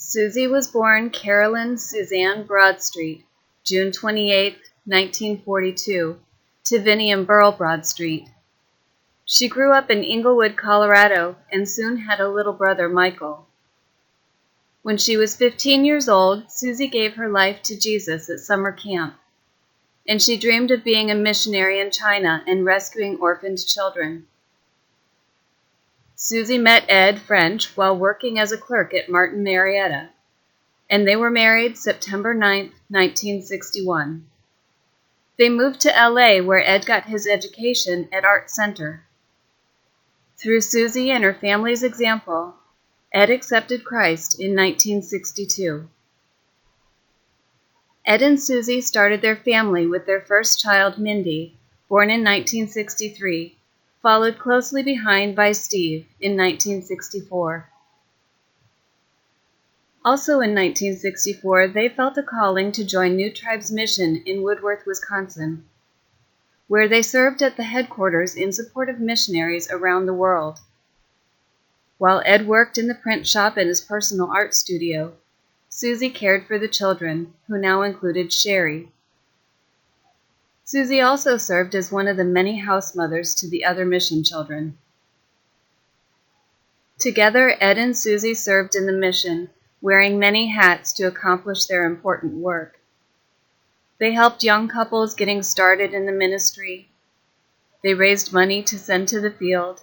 Suzie was born Carolyn Suzanne Broadstreet, June 28, 1942, to Vinnie and Burl Broadstreet. She grew up in Englewood, Colorado, and soon had a little brother, Michael. When she was 15 years old, Suzie gave her life to Jesus at summer camp, and she dreamed of being a missionary in China and rescuing orphaned children. Suzie met Ed French while working as a clerk at Martin Marietta, and they were married September 9, 1961. They moved to LA, where Ed got his education at Art Center. Through Suzie and her family's example, Ed accepted Christ in 1962. Ed and Suzie started their family with their first child, Mindy, born in 1963, followed closely behind by Steve in 1964. Also in 1964, they felt a calling to join New Tribe's mission in Woodworth, Wisconsin, where they served at the headquarters in support of missionaries around the world. While Ed worked in the print shop and his personal art studio, Suzie cared for the children, who now included Sherry. Suzie also served as one of the many house mothers to the other mission children. Together, Ed and Suzie served in the mission, wearing many hats to accomplish their important work. They helped young couples getting started in the ministry. They raised money to send to the field,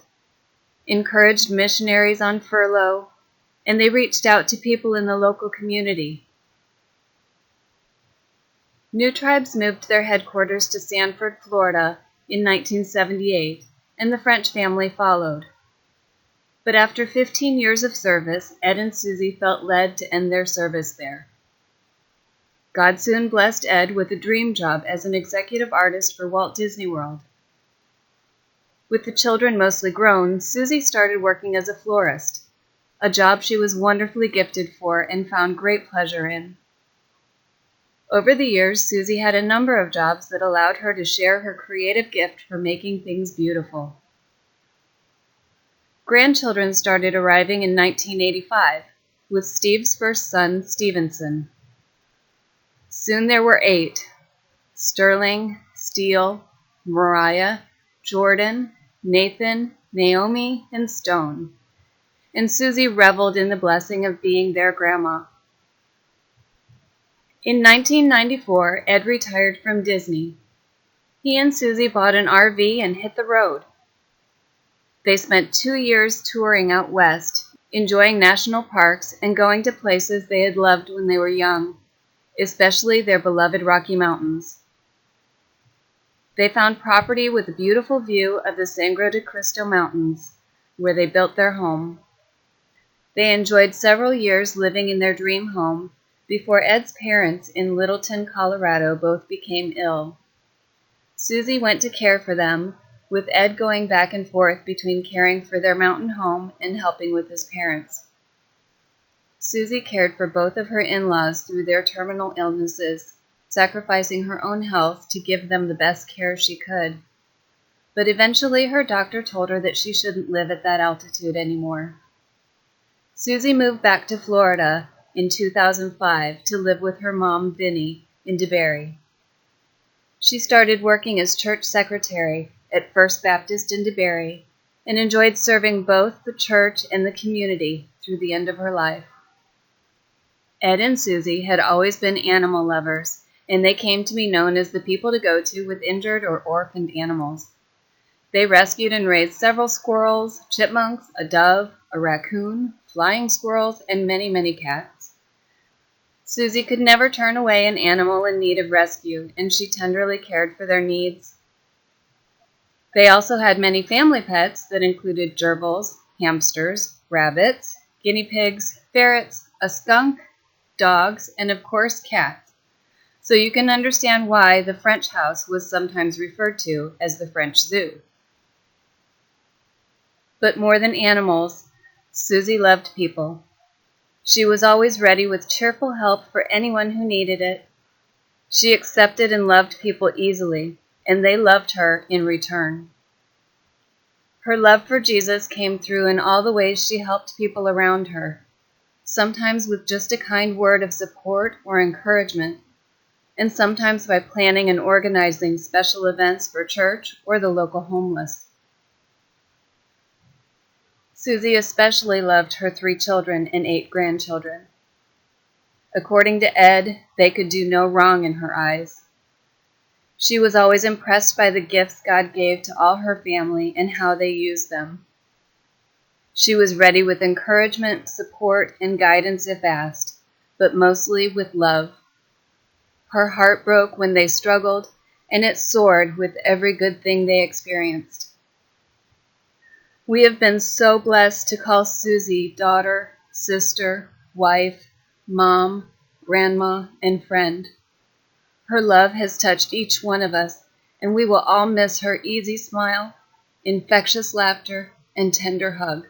encouraged missionaries on furlough, and they reached out to people in the local community. New Tribes moved their headquarters to Sanford, Florida in 1978, and the French family followed. But after 15 years of service, Ed and Suzie felt led to end their service there. God soon blessed Ed with a dream job as an executive artist for Walt Disney World. With the children mostly grown, Suzie started working as a florist, a job she was wonderfully gifted for and found great pleasure in. Over the years, Suzie had a number of jobs that allowed her to share her creative gift for making things beautiful. Grandchildren started arriving in 1985, with Steve's first son, Stevenson. Soon there were 8: Sterling, Steele, Mariah, Jordan, Nathan, Naomi, and Stone. And Suzie reveled in the blessing of being their grandma. In 1994, Ed retired from Disney. He and Suzie bought an RV and hit the road. They spent 2 years touring out west, enjoying national parks and going to places they had loved when they were young, especially their beloved Rocky Mountains. They found property with a beautiful view of the Sangre de Cristo Mountains, where they built their home. They enjoyed several years living in their dream home before Ed's parents in Littleton, Colorado both became ill. Suzie went to care for them, with Ed going back and forth between caring for their mountain home and helping with his parents. Suzie cared for both of her in-laws through their terminal illnesses, sacrificing her own health to give them the best care she could. But eventually her doctor told her that she shouldn't live at that altitude anymore. Suzie moved back to Florida in 2005 to live with her mom, Vinnie, in DeBary. She started working as church secretary at First Baptist in DeBary and enjoyed serving both the church and the community through the end of her life. Ed and Suzie had always been animal lovers, and they came to be known as the people to go to with injured or orphaned animals. They rescued and raised several squirrels, chipmunks, a dove, a raccoon, flying squirrels, and many, many cats. Suzie could never turn away an animal in need of rescue, and she tenderly cared for their needs. They also had many family pets that included gerbils, hamsters, rabbits, guinea pigs, ferrets, a skunk, dogs, and of course cats. So you can understand why the French house was sometimes referred to as the French zoo. But more than animals, Suzie loved people. She was always ready with cheerful help for anyone who needed it. She accepted and loved people easily, and they loved her in return. Her love for Jesus came through in all the ways she helped people around her. sometimes with just a kind word of support or encouragement, and sometimes by planning and organizing special events for church or the local homeless. Suzie especially loved her 3 children and 8 grandchildren. According to Ed, they could do no wrong in her eyes. She was always impressed by the gifts God gave to all her family and how they used them. She was ready with encouragement, support, and guidance if asked, but mostly with love. Her heart broke when they struggled, and it soared with every good thing they experienced. We have been so blessed to call Suzie daughter, sister, wife, mom, grandma, and friend. Her love has touched each one of us, and we will all miss her easy smile, infectious laughter, and tender hug.